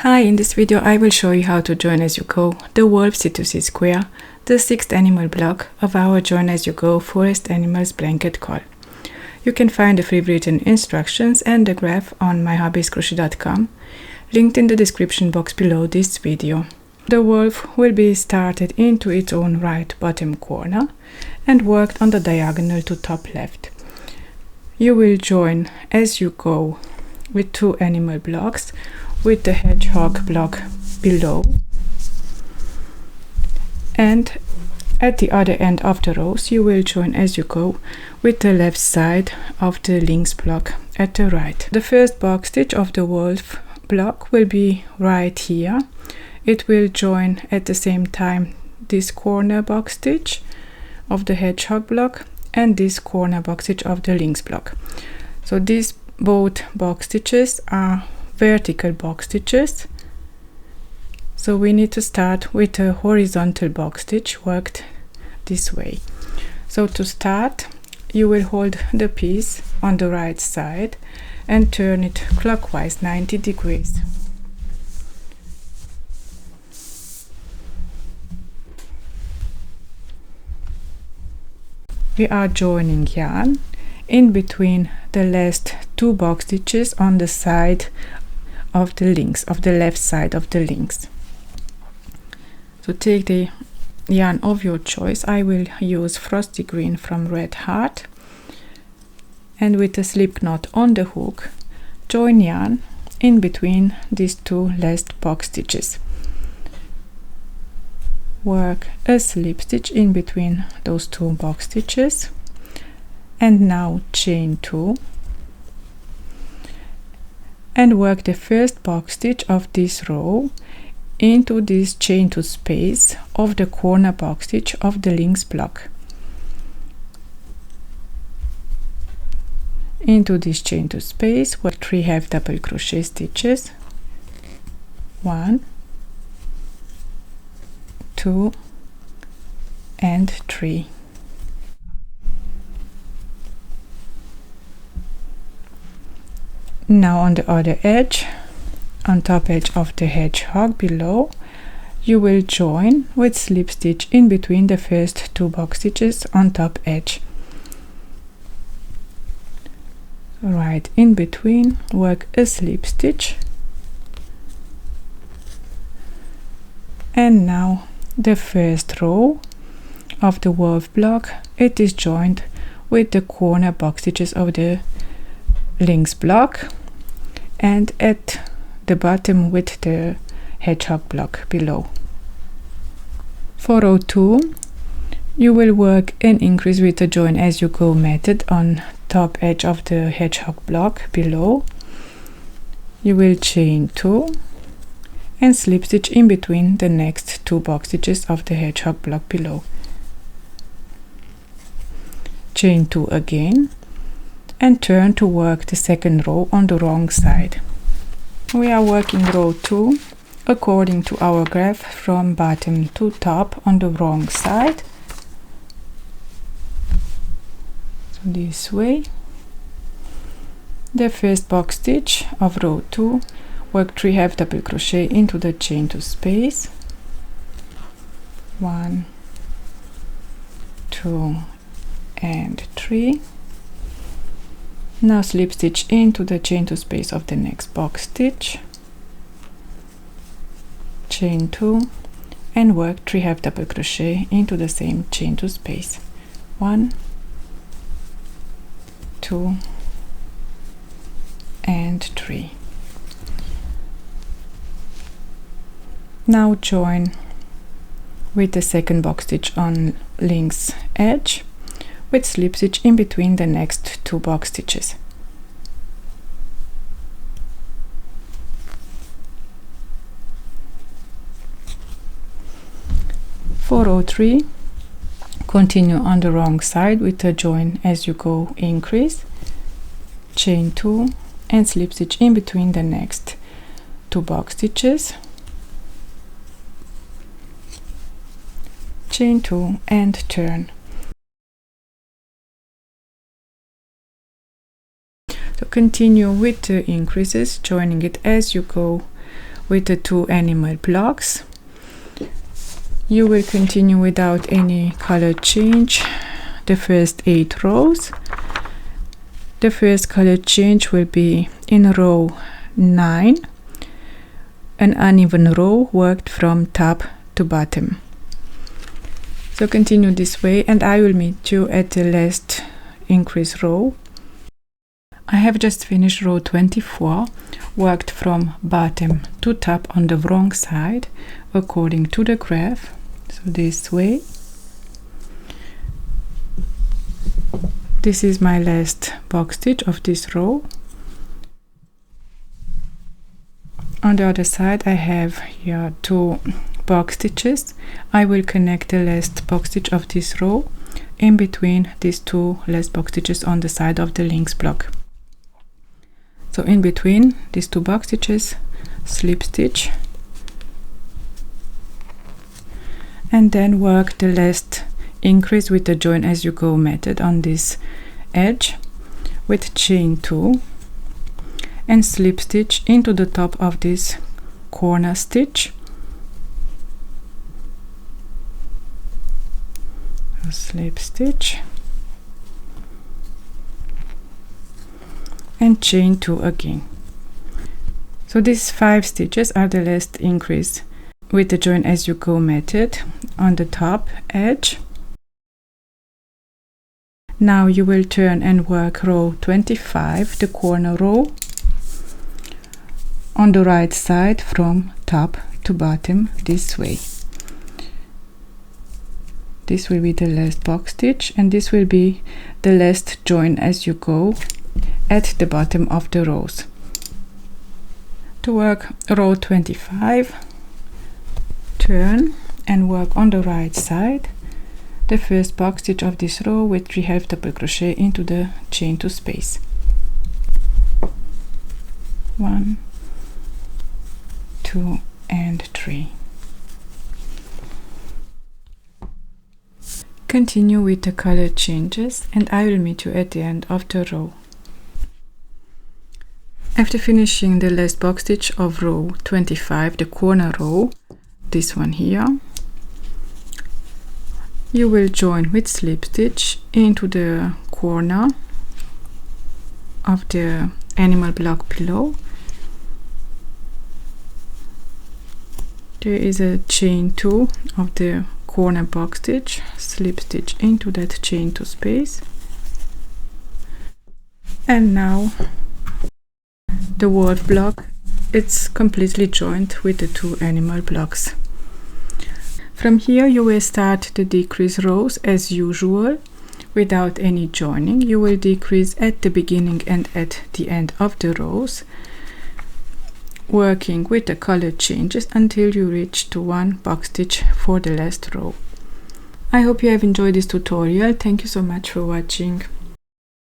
Hi, in this video I will show you how to join as you go the Wolf C2C square, the 6th animal block of our Join as you go Forest Animals blanket call. You can find the free written instructions and the graph on myhobbiescrochet.com, linked in the description box below this video. The wolf will be started into its own right bottom corner and worked on the diagonal to top left. You will join as you go with 2 animal blocks, with the hedgehog block below, and at the other end of the rows you will join as you go with the left side of the lynx block at the right. The first box stitch of the wolf block will be right here. It will join at the same time this corner box stitch of the hedgehog block and this corner box stitch of the lynx block. So these both box stitches are vertical box stitches, so we need to start with a horizontal box stitch worked this way. So to start, you will hold the piece on the right side and turn it clockwise 90 degrees. We are joining yarn in between the last 2 box stitches on the side of the lynx, of the left side of the lynx. So take the yarn of your choice. I will use Frosty Green from Red Heart, and with a slip knot on the hook, join yarn in between these 2 last box stitches. Work a slip stitch in between those 2 box stitches, and now chain 2 and work the first box stitch of this row into this chain 2 space of the corner box stitch of the lynx block. Into this chain 2 space work 3 half double crochet stitches, 1, 2 and 3. Now on the other edge, on top edge of the hedgehog below, you will join with slip stitch in between the first 2 box stitches on top edge. Right in between, work a slip stitch, and now the first row of the wolf block, it is joined with the corner box stitches of the lynx block, and at the bottom with the hedgehog block below. For row 2, you will work an increase with the join as you go method on top edge of the hedgehog block below. You will chain 2 and slip stitch in between the next 2 box stitches of the hedgehog block below. Chain 2 again and turn to work the second row on the wrong side. We are working row 2 according to our graph from bottom to top on the wrong side. So this way. The first box stitch of row 2, work 3 half double crochet into the chain 2 space, 1, 2 and 3. Now slip stitch into the chain 2 space of the next box stitch, chain 2 and work 3 half double crochet into the same chain 2 space, 1, 2 and 3. Now join with the second box stitch on lynx edge with slip stitch in between the next 2 box stitches. For row 3, continue on the wrong side with the join as you go increase, chain 2 and slip stitch in between the next 2 box stitches, chain 2 and turn. So continue with the increases, joining it as you go with the 2 animal blocks. You will continue without any color change the first 8 rows. The first color change will be in row 9, an uneven row worked from top to bottom. So continue this way, and I will meet you at the last increase row. I have just finished row 24, worked from bottom to top on the wrong side according to the graph, so this way. This is my last box stitch of this row. On the other side I have here 2 box stitches. I will connect the last box stitch of this row in between these 2 last box stitches on the side of the links block. So in between these 2 box stitches, slip stitch, and then work the last increase with the join as you go method on this edge with chain 2 and slip stitch into the top of this corner stitch. Slip stitch and chain 2 again. So these 5 stitches are the last increase with the join as you go method on the top edge. Now you will turn and work row 25, the corner row, on the right side from top to bottom this way. This will be the last box stitch, and this will be the last join as you go at the bottom of the rows. To work row 25, turn and work on the right side the first box stitch of this row with 3 half double crochet into the chain 2 space. 1, 2 and 3. Continue with the color changes, and I will meet you at the end of the row. After finishing the last box stitch of row 25, the corner row, this one here, you will join with slip stitch into the corner of the animal block below. There is a chain 2 of the corner box stitch, slip stitch into that chain 2 space, and now the wolf block, it's completely joined with the 2 animal blocks. From here you will start the decrease rows as usual without any joining. You will decrease at the beginning and at the end of the rows, working with the color changes until you reach to 1 box stitch for the last row. I hope you have enjoyed this tutorial. Thank you so much for watching.